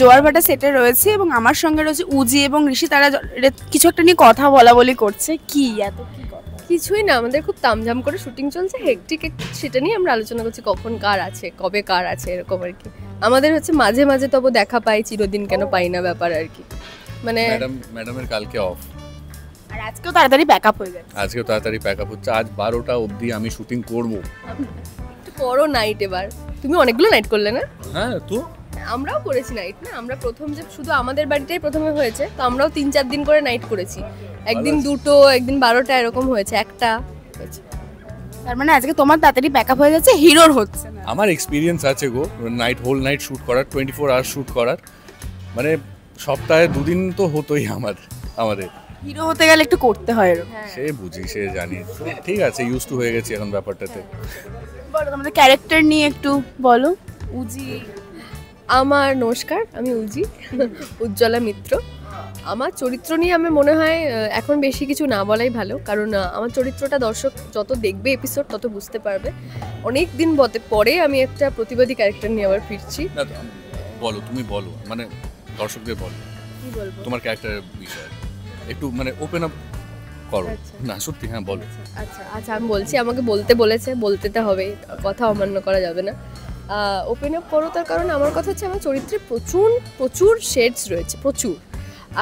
জোয়ার ভাটা সেটে রয়েছে এবং আমার সঙ্গে রয়েছে উজি এবং ঋষি। তারা কিছু একটা নিয়ে কথা বলা বলি করছে। কি এত কি কথা? কিছুই না, আমাদের খুব তামঝাম করে শুটিং চলছে, হেকটিক সেটা নিয়ে আমরা আলোচনা করছি, কখন কার আছে, কবে কার আছে, এরকম আর কি। আমাদের হচ্ছে মাঝে মাঝে তবু দেখা পাই, চিরদিন কেন পাই না ব্যাপার আর কি। মানে ম্যাডামের কালকে অফ, আর আজকেও তাড়াতাড়ি প্যাকআপ হয়ে যাচ্ছে। আজকেও তাড়াতাড়ি প্যাকআপ হচ্ছে। আজ 12টা অবধি আমি শুটিং করব। একটু বড় নাইট এবার। তুমি অনেকগুলো নাইট করলে না? হ্যাঁ, তো আমরাও করেছি নাইট না। আমরা প্রথম যে শুধু আমাদের বাড়িতেই প্রথমে হয়েছে, তো আমরাও 3-4 দিন করে নাইট করেছি। একদিন 2টো, একদিন 12টা এরকম হয়েছে, একটা হয়েছে। তার মানে আজকে তোমার তাড়াতাড়ি প্যাকআপ হয়ে যাচ্ছে, হিরোর হচ্ছে না। আমার এক্সপিরিয়েন্স আছে গো, হোল নাইট শুট করার, 24 আওয়ার শুট করার। মানে সপ্তাহে 2 দিন তো হতোই আমাদের। হিরো হতে গেলে একটু করতে হয় এরকম। সে বুঝি, সে জানি, ঠিক আছে, ইউজ টু হয়ে গেছি এখন ব্যাপারটাতে। বলো তোমাদের ক্যারেক্টার নিয়ে একটু বলো। উজি। আমার নমস্কার, আমি উজি, উজ্জ্বলা মিত্র। আমার চরিত্র নিয়ে আমার মনে হয় এখন বেশি কিছু না বলাই ভালো, কারণ আমার চরিত্রটা দর্শক যত দেখবে এপিসোড তত বুঝতে পারবে। অনেক দিন পরে আমি একটা প্রতিবাদী ক্যারেক্টার নিয়ে আবার ফিরছি। বলো, তুমি বলো, মানে দর্শকদের বলো কি বলবো তোমার ক্যারেক্টারের বিষয়ে একটু, মানে ওপেন আপ করো না, সত্যি। হ্যাঁ বলো। আচ্ছা আমি বলছি, আমাকে বলতে বলেছে, বলতে তো হবে, কথা অমান্য করা যাবে না। ওপেন আপ করো, তার কারণ আমার কথা হচ্ছে আমার চরিত্রে প্রচুর শেডস রয়েছে, প্রচুর।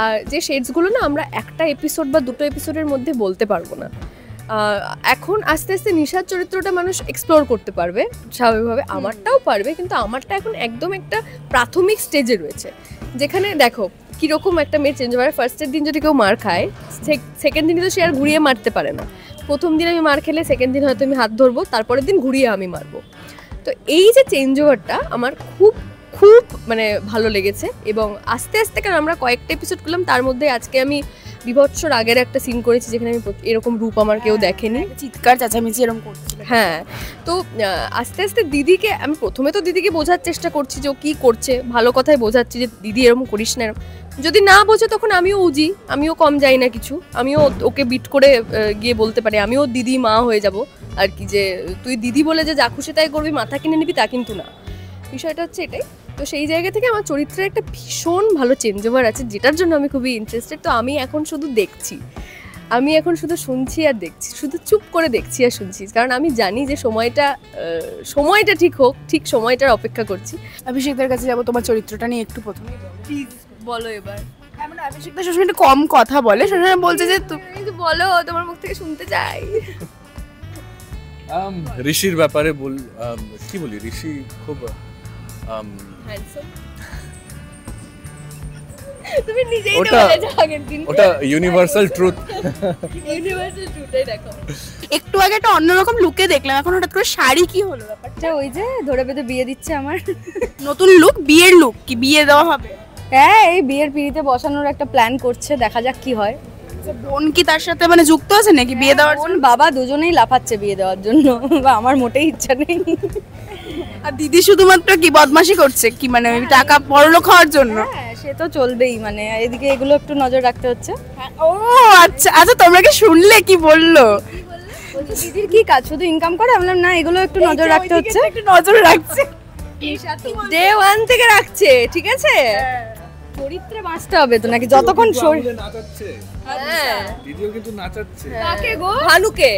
আর যে শেডসগুলো না আমরা একটা এপিসোড বা 2টো এপিসোডের মধ্যে বলতে পারবো না। এখন আস্তে আস্তে নিশার চরিত্রটা মানুষ এক্সপ্লোর করতে পারবে স্বাভাবিকভাবে, আমারটাও পারবে, কিন্তু আমারটা এখন একদম একটা প্রাথমিক স্টেজে রয়েছে, যেখানে দেখো কীরকম একটা মেয়ে চেঞ্জ হয়। ফার্স্টের দিন যদি কেউ মার খায়, সেকেন্ড দিনে তো সে আর ঘুরিয়ে মারতে পারে না। প্রথম দিন আমি মার খেলে সেকেন্ড দিন হয়তো আমি হাত ধরবো, তারপরের দিন ঘুরিয়ে আমি মারবো। তো এই যে চেঞ্জ ওভারটা আমার খুব মানে ভালো লেগেছে। এবং আস্তে আস্তে, কারণ আমরা কয়েকটা এপিসোড করলাম, তার মধ্যে আজকে আমি বিভৎসর আগের একটা সিন করেছি যেখানে আমি এরকম রূপ আমার কেউ দেখেনি, চিৎকার চেঁচামেচি এরকম করছিল। হ্যাঁ, তো আস্তে আস্তে দিদিকে আমি প্রথমে তো দিদিকে বোঝার চেষ্টা করছি যে ও কী করছে, ভালো কথাই বোঝাচ্ছি যে দিদি এরকম করিস না। যদি না বোঝে তখন আমিও উজি, আমিও কম যাই না কিছু, আমিও ওকে বিট করে গিয়ে বলতে পারি, আমিও দিদি মা হয়ে যাব আর কি, যে তুই দিদি বলে যে যা খুশি তাই করবি, মাথা কিনে নিবি তা কিন্তু না। বিষয়টা হচ্ছে এটাই। তো সেই জায়গা থেকে আমার চরিত্রের একটা ভীষণ ভালো চেঞ্জ ওভার আছে, যেটার জন্য আমি খুবই ইন্টারেস্টেড। তো আমি এখন শুধু দেখছি, আমি এখন শুধু শুনছি আর দেখছি, শুধু চুপ করে দেখছি আর শুনছি, কারণ আমি জানি যে সময়টা ঠিক হোক, ঠিক সময়টার অপেক্ষা করছি। অভিষেকদের কাছে যাবো, তোমার চরিত্রটা নিয়ে একটু প্রথমে প্লিজ বলো এবার। মানে অভিষেকদা সবসময় একটু কম কথা বলে, সবসময় বলছে যে তুমি বলো, তোমার মুখ থেকে শুনতে চাই। ঋষির ব্যাপারে কি বলি, ঋষি খুব হ্যান্ডসাম। তুমি নিজেই তো বলেছো আগের দিন, ওটা ইউনিভার্সাল ট্রুথ। ট্রুথটাই দেখো। একটু আগে একটা অন্যরকম লুকে দেখলাম, এখন হঠাৎ করে শাড়ি কি হলো ব্যাপারটা? ওই যে ধরে বেঁধে বিয়ে দিচ্ছে আমার নতুন লুক, বিয়ের লুক, কি বিয়ে দেওয়া হবে? হ্যাঁ, এই বিয়ের পিড়িতে বসানোর একটা প্ল্যান করছে, দেখা যাক কি হয়। বোন কি তার সাথে মানে যুক্ত আছে নাকি বিয়ে দেওয়ার জন্য? বাবা দুজনেই লাফাচ্ছে বিয়ে দেওয়ার জন্য, আমার মোটেই ইচ্ছা নেই। আর দিদি শুধুমাত্র কি বদমাশি করছে কি, মানে টাকা বড়লোক হওয়ার জন্য? হ্যাঁ, সে তো চলবেই, মানে এদিকে এগুলো একটু নজর রাখতে হচ্ছে। ও আচ্ছা আচ্ছা, তোমরা কি শুনলে কি বললো? দিদির কি কাজ, শুধু ইনকাম করে? আমি বললাম না, এগুলো একটু নজর রাখতে হচ্ছে। একটু নজর রাখছে, ডে 1 থেকে রাখছে, ঠিক আছে। চরিত্রে বাঁচতে হবে তো নাকি, যতক্ষণ নাচাচ্ছে। হ্যাঁ, দিদিও কিন্তু নাচাচ্ছে। কাকে গো? ভানুকে।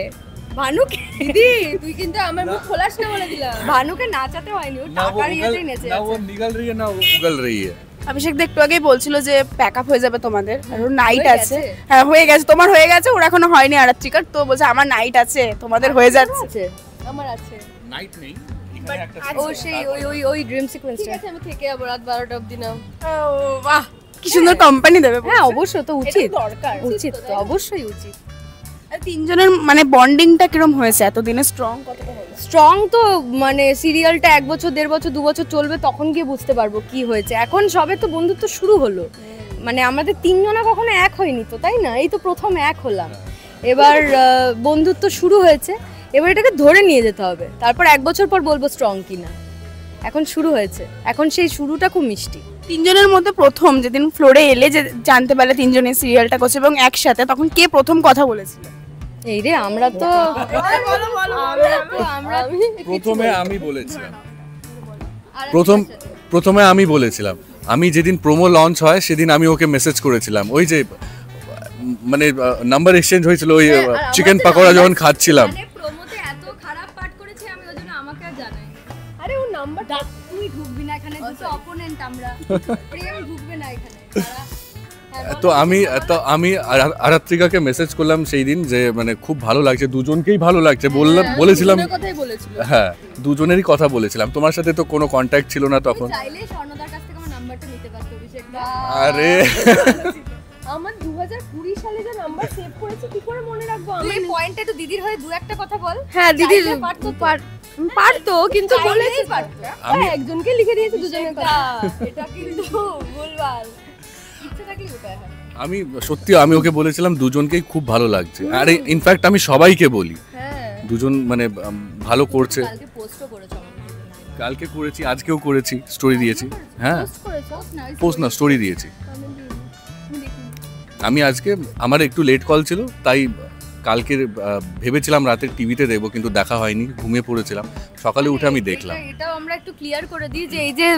দিদি তুই কিন্তু আমার মুখ খোলাস না বলে দিলাম। ভানুকে নাচাতে হয়নি, ও টাকার ইয়েতেই নেচে আছে। না ও নিগল রही है না উগল रही है। অভিষেকদা একটু আগেই বলছিল যে প্যাকআপ হয়ে যাবে তোমাদের, আর নাইট আছে। হ্যাঁ হয়ে গেছে, তোমার হয়ে গেছে, ওর এখনো হয়নি আরাত্রিকার। তো বলছে আমার নাইট আছে, তোমাদের হয়ে যাচ্ছে। আমার আছে নাইট নেই, ও সেই ওই ড্রিম সিকোয়েন্সটা। ঠিক আছে, আমি থেকে যাব রাত 12টা অবধি না। ও বাহ, কি সুন্দর কোম্পানি দেবে। হ্যাঁ অবশ্যই, তো উচিত, দরকার, উচিত তো, অবশ্যই উচিত। আর তিনজনের মানে বন্ডিংটা কিরকম হয়েছে এতদিনে? স্ট্রং কতটা হলো? স্ট্রং তো মানে সিরিয়ালটা 1 বছর 1.5 বছর 2 বছর চলবে, তখন গিয়ে বুঝতে পারবো কি হয়েছে। এখন সবে তো বন্ধুত্ব শুরু হলো, মানে আমাদের তিনজনা কখনো এক হয়নি তো, তাই না? এই তো প্রথম এক হলাম, এবার বন্ধুত্ব শুরু হয়েছে, এবার এটাকে ধরে নিয়ে যেতে হবে, তারপর 1 বছর পর বলবো স্ট্রং কিনা। এখন শুরু হয়েছে, এখন সেই শুরুটা খুব মিষ্টি। তিনজনের মধ্যে প্রথম যেদিন ফ্লোরে এলে যে জানতে পারলে তিনজনের সিরিয়ালটা করছে এবং একসাথে, তখন কে প্রথম কথা বলেছিল? এই রে, আমরা তো প্রথমে আমি বলেছিলাম, প্রথমে আমি বলেছিলাম, আমি যেদিন প্রোমো লঞ্চ হয় সেদিন আমি ওকে মেসেজ করেছিলাম, ওই যে মানে নাম্বার এক্সচেঞ্জ হয়েছিল ওই চিকেন পাকোড়া যখন খাচ্ছিলাম। মানে প্রোমোতে এত খারাপ পাঠ করেছে আমি ওই জন্য আমাকে আর জানাই। আরে ও নাম্বার তুই ঢুকবি না এখানে, দুটো অপোনেন্ট আমরা, প্রেম ঢুকবে না এখানে। তো আমি আরাত্রিকাকে মেসেজ করলাম সেই দিন যে মানে খুব ভালো লাগছে, দুজনকেই ভালো লাগছে বলেছিলাম। কথাই বলেছিল। হ্যাঁ, দুজনেরই কথা বলেছিলাম। তোমার সাথে তো কোনো কন্ট্যাক্ট ছিল না তখন। চাইলে স্বর্ণদার কাছ থেকে আমার নাম্বারটা নিতে পারতো অভিষেক দা। আরে আমার 2020 সালে যে নাম্বার সেভ করেছে কি করে মনে রাখবো আমি? তুই পয়েন্টে একটু দিদির হয়ে দু একটা কথা বল। হ্যাঁ দিদি চাইলে পারতো তো। পারতো কিন্তু বলেছে চাইলেই পারতো। আমি একজনকে লিখে দিয়েছে দুজনের কথা। এটা কিন্তু ভুলভাল। ইচ্ছে থাকলে উপায় হয়। আমি সত্যি আমি ওকে বলেছিলাম দুজনকেই খুব ভালো লাগছে। আরে ইনফ্যাক্ট আমি সবাইকে বলি হ্যাঁ দুজন মানে ভালো করছে। কালকে পোস্টও করেছো আমাকে। কালকে করেছি, আজকেও করেছি, স্টোরি দিয়েছি। হ্যাঁ, পোস্ট না স্টোরি দিয়েছি। আমি আজকে আমার একটু লেট কল ছিল, তাই কালকে ভেবেছিলাম রাতে টিভিতে দেখবো, কিন্তু দেখা হয়নি, ঘুমিয়ে পড়েছিলাম। সকালে উঠে আমি দেখলাম। এটাও আমরা একটু ক্লিয়ার করে দিই যে এই যে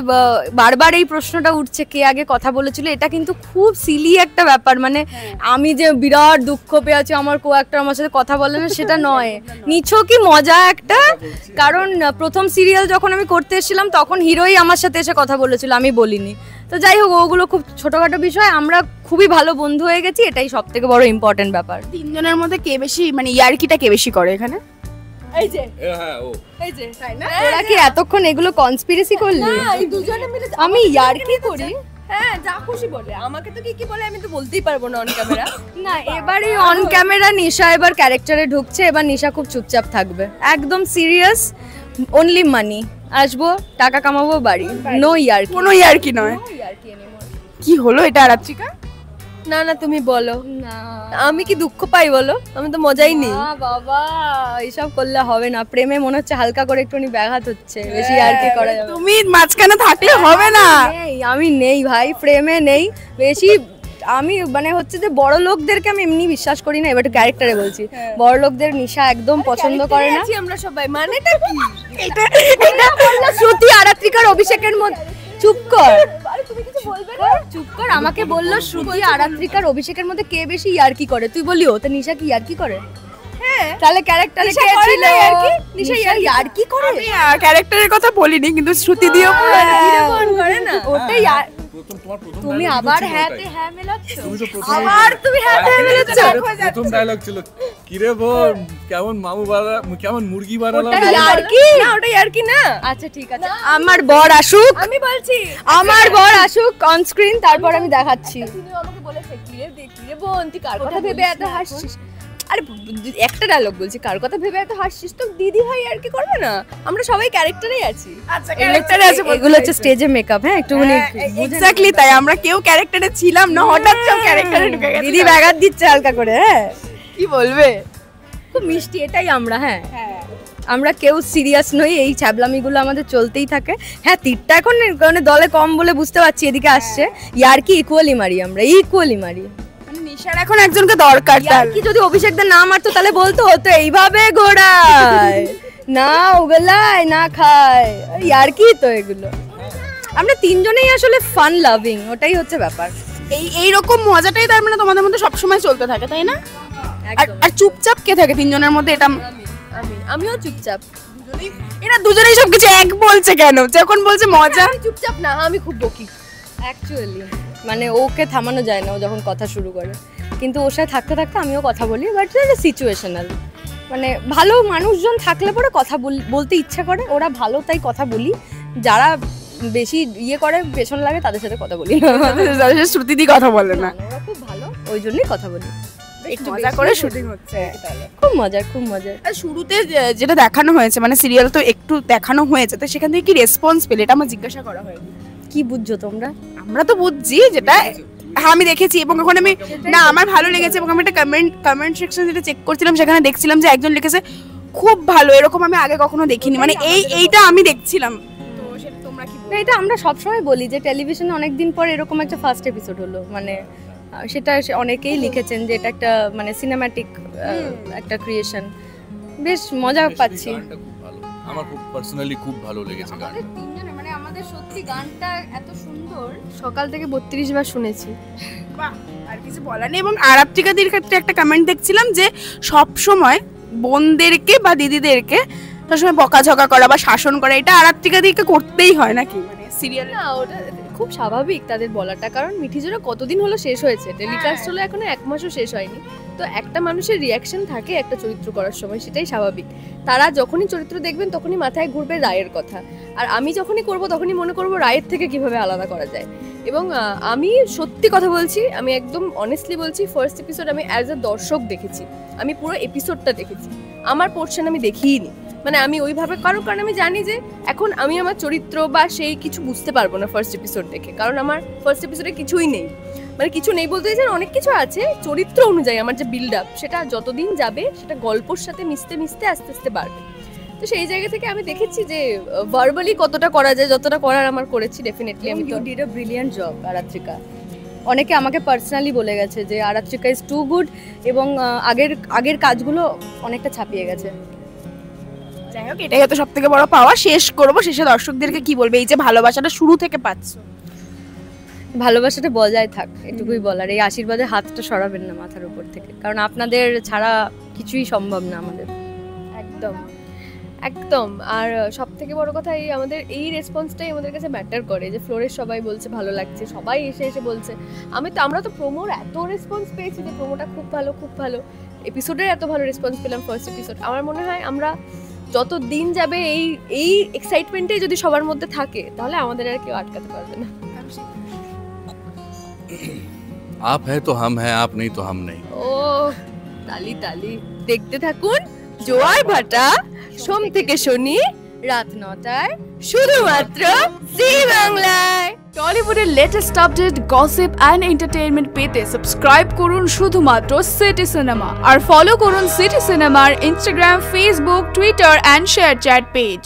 বারবার এই প্রশ্নটা উঠছে কে আগে কথা বলেছিল, এটা কিন্তু খুব সিলি একটা ব্যাপার। মানে আমি যে বিরাট দুঃখ পেয়েছি আমার কো একটা আমার সাথে কথা বলে না, সেটা নয়। নিছো কি মজা একটা, কারণ প্রথম সিরিয়াল যখন আমি করতে এসেছিলাম তখন হিরোই আমার সাথে এসে কথা বলেছিল, আমি বলিনি। তো যাই হোক, ওগুলো খুব ছোটখাটো বিষয়। আমরা খুবই ভালো বন্ধু হয়ে গেছি, এটাই সব থেকে বড় ইম্পর্টেন্ট ব্যাপার। তিনজনের মধ্যে কে বেশি মানে ইয়ার্কিটা কে বেশি করে এখানে? এই যে হ্যাঁ, ও এই যে তাই না? তোরা কি এতক্ষণ এগুলো কনস্পিরেসি করলি? এই দুজনে মিলে আমি ইয়ার্কি করি। হ্যাঁ যা খুশি বলে, আমাকে তো কি বলে আমি তো বলতেই পারবো না অন ক্যামেরা। না, এবারে অন ক্যামেরা নিশা এবার ক্যারেক্টারে ঢুকছে। এবার নিশা খুব চুপচাপ থাকবে, একদম সিরিয়াস, অনলি মানি। আসবো, টাকা কামাবো, বাড়ি, নো ইয়ার্কি। কোনো ইয়ার্কি নয়। কি হলো এটা আরাত্রিকা? না না তুমি বলো। না আমি কি দুঃখ পাই বলো? আমি তো মজাই নেই। বাবা, এইসব করলে হবে না। প্রেমে মনে হচ্ছে হালকা করে একটুখানি ব্যাঘাত হচ্ছে, বেশি ইয়ার্কি করা যাবে না। তুমি মাঝখানে থাকলে হবে না। আমি নেই ভাই, প্রেমে নেই বেশি। আমি মানে হচ্ছে যে বড় লোকদেরকে আমি এমনি বিশ্বাস করি না, এবার একটু ক্যারেক্টারে বলছি। বড় লোকদের নিশা একদম পছন্দ করে না। আছি আমরা সবাই, মানেটা কি? এটা বললো শ্রুতি আরাত্রিকার অভিষেকের মধ্যে। চুপ কর, তুমি কিছু বলবে না, চুপ কর। আমাকে বললো শ্রুতি আরাত্রিকার অভিষেকের মধ্যে কে বেশি ইয়ার্কি করে। তুই বলি ও তো নিশা কি ইয়ার্কি করে? হ্যাঁ তাহলে ক্যারেক্টারে নিশা কে করে ছিল? না ইয়ার্কি? নিশা ইয়ার্কি করে। আমি ক্যারেক্টারের কথা বলিনি, কিন্তু শ্রুতি দিয়েও কিরকম করে না? ওটাই প্রথম তুমি আবার হ্যাঁতে হ্যাঁ মেলাচ্ছ। তুমি তো আবার তুমি হ্যাঁতে হ্যাঁ মেলাচ্ছ। প্রথম ডায়লগ ছিল কিরে বোন কেমন মামু বাড়া, কেমন মুরগি বাড়ালাম। ওটা ইয়ার্কি না ওটা ইয়ার্কি না। আচ্ছা ঠিক আছে, আমার বর আসুক, আমি বলছি আমার বর আসুক অন স্ক্রিন, তারপর আমি দেখাচ্ছি। তুমি আমাকে বলেছে কিরে বোন তুই কার কথা ভেবে এত হাসছিস? আরে একটা ডায়লগ বলছি, কার কথা ভেবে এত হাসছিস? তো দিদি ভাই আর কি করবে না, আমরা সবাই ক্যারেক্টারেই আছি। আচ্ছা ক্যারেক্টারে আছে, এগুলো হচ্ছে স্টেজে মেকআপ। হ্যাঁ একটুখানি এক্স্যাক্টলি তাই। আমরা কেউ ক্যারেক্টারে ছিলাম না, হঠাৎ সব ক্যারেক্টারে ঢুকে গেছে। দিদি ব্যাঘাত দিচ্ছে হালকা করে। হ্যাঁ কি বলবে? খুব মিষ্টি, এটাই আমরা। হ্যাঁ আমরা কেউ সিরিয়াস নই, এই ছ্যাবলামিগুলো আমাদের চলতেই থাকে। হ্যাঁ তীরটা এখন মানে দলে কম বলে বুঝতে পারছি এদিকে আসছে। ইয়ার্কি ইকুয়ালি মারি, আমরা ইকুয়ালি মারি। মানে নিশার এখন একজনকে দরকার। তার ইয়ার্কি যদি অভিষেকদের না মারতো তাহলে বলতো হতো এইভাবে ঘোড়ায় না ওগুলায় না খায়। ইয়ার্কি তো এগুলো। আমরা তিনজনেই আসলে ফান লাভিং, ওটাই হচ্ছে ব্যাপার। এইরকম মজাটাই তার মানে তোমাদের মধ্যে সবসময় চলতে থাকে, তাই না? একদম। আর চুপচাপ কে থাকে তিনজনের মধ্যে? এটা আমিও চুপচাপ। এরা দুজনেই সবকিছু এক বলছে কেন? যখন বলছে মজা। আমি চুপচাপ না, আমি খুব বকি অ্যাকচুয়ালি। মানে ওকে থামানো যায় না, ও যখন কথা শুরু করে। কিন্তু ওর সাথে থাকতে থাকতে আমিও কথা বলি, বাট এটা সিচুয়েশনাল। মানে ভালো মানুষজন থাকলে পরে কথা বলতে ইচ্ছা করে, ওরা ভালো তাই কথা বলি। যারা বেশি ইয়ে করে পেছন লাগে তাদের সাথে কথা বলি না। শ্রুতি দি কথা বলে না, ওরা খুব ভালো, ওই জন্যই কথা বলি। একটু মজা করে শুটিং হচ্ছে। খুব মজার, খুব মজার। আর শুরুতে যেটা দেখানো হয়েছে, মানে সিরিয়াল তো একটু দেখানো হয়েছে, তো সেখান থেকে কি রেসপন্স পেলে? এটা আমার জিজ্ঞাসা করা হয়নি। কি বুঝছো তোমরা? আমরা তো বুঝছি যেটা, হ্যাঁ আমি দেখেছি। এবং এখন আমি না আমার ভালো লেগেছে, এবং আমি একটা কমেন্ট সেকশন যেটা চেক করছিলাম সেখানে দেখছিলাম যে একজন লিখেছে খুব ভালো, এরকম আমি আগে কখনো দেখিনি। মানে এইটা আমি দেখছিলাম। তো সেটা তোমরা কি? না এটা আমরা সবসময় বলি যে টেলিভিশনে অনেকদিন পর এরকম একটা ফার্স্ট এপিসোড হলো। মানে সেটা অনেকেই লিখেছেন যে এটা একটা মানে সিনেম্যাটিক একটা ক্রিয়েশন। বেশ মজা পাচ্ছি। গানটা খুব ভালো, আমার খুব পার্সোনালি খুব ভালো লেগেছে গানটা। তিনজনে মানে আমাদের সত্যি গানটা এত সুন্দর। সকাল থেকে 32 বার শুনেছি। বাহ, আর কিছু বলার নেই। এবং আরাত্রিকাদির ক্ষেত্রে একটা কমেন্ট দেখছিলাম যে সব সময় বোনদেরকে বা দিদিদেরকে সবসময় বকাঝকা করা বা শাসন করা, এটা আরাত্রিকাদিকে করতেই হয় নাকি, মানে সিরিয়াল? না, ওটা খুব স্বাভাবিক তাদের বলাটা, কারণ মিঠিজোড়া কতদিন হলো শেষ হয়েছে, টেলিকাস্ট হলো এখনো 1 মাসও শেষ হয়নি। তো একটা মানুষের রিয়াকশন থাকে একটা চরিত্র করার সময়, সেটাই স্বাভাবিক। তারা যখনই চরিত্র দেখবেন তখনই মাথায় ঘুরবে রায়ের কথা, আর আমি যখনই করব তখনই মনে করব রায়ের থেকে কিভাবে আলাদা করা যায়। এবং আমি সত্যি কথা বলছি, আমি একদম অনেস্টলি বলছি, ফার্স্ট এপিসোড আমি অ্যাজ এ দর্শক দেখেছি, আমি পুরো এপিসোডটা দেখেছি, আমার পোর্শন আমি দেখিইনি। মানে আমি ওইভাবে কারণ আমি জানি যে এখন আমি আমার চরিত্র বা সেই কিছু বুঝতে পারবো না ফার্স্ট এপিসোড দেখে, কারণ আমার ফার্স্ট এপিসোডে কিছুই নেই। মানে কিছু নেই বলতে চাইছেন, অনেক কিছু আছে চরিত্র অনুযায়ী আমার যে বিল্ড আপ, সেটা যতদিন যাবে সেটা গল্পর সাথে মিশতে মিশতে আস্তে আস্তে বাড়বে। তো সেই জায়গা থেকে আমি দেখেছি যে ভার্বালি কতটা করা যায়, যতটা করার আমার করেছি ডেফিনেটলি। আমি you did a brilliant job Aratrika. অনেকে আমাকে পার্সোনালি বলে গেছে যে আরাত্রিকা ইজ টু গুড, এবং আগের কাজগুলো অনেকটা ছাপিয়ে গেছে। যাই হোক, এটাই হয়তো সব থেকে বড় পাওয়া। শেষ করবো, শেষে দর্শকদেরকে কি বলবে, এই যে ভালোবাসাটা শুরু থেকে পাচ্ছ? ভালোবাসাটা বজায় থাক, এটুকুই বলার। এই আশীর্বাদের হাতটা সরাবেন না মাথার উপর থেকে, কারণ আপনাদের ছাড়া কিছুই সম্ভব না আমাদের। একদম একদম। আর সব থেকে বড় কথা, এই আমাদের এই রেসপন্সটাই আমাদের কাছে ম্যাটার করে, যে ফ্লোরের সবাই বলছে ভালো লাগছে, সবাই এসে বলছে। আমরা তো প্রোমোর এত রেসপন্স পেয়েছি যে প্রোমোটা খুব ভালো, খুব ভালো। এপিসোডের এত ভালো রেসপন্স পেলাম ফার্স্ট এপিসোড। আমার মনে হয় আমরা যত দিন যাবে এই এক্সাইটমেন্টটাই যদি সবার মধ্যে থাকে, তাহলে আমাদের আর কেউ আটকাতে পারবে না। आप है तो हम है, आप नहीं तो हम नहीं। ও তালি তালি। দেখতে থাকুন জোয়ার ভাটা, সোম থেকে শনি রাত 9টায় শুধুমাত্র জি বাংলায়। টলিউডের latest update, gossip and entertainment পেতে সাবস্ক্রাইব করুন শুধুমাত্র সিটি সিনেমা, আর ফলো করুন সিটি সিনেমার Instagram, Facebook, Twitter and ShareChat page.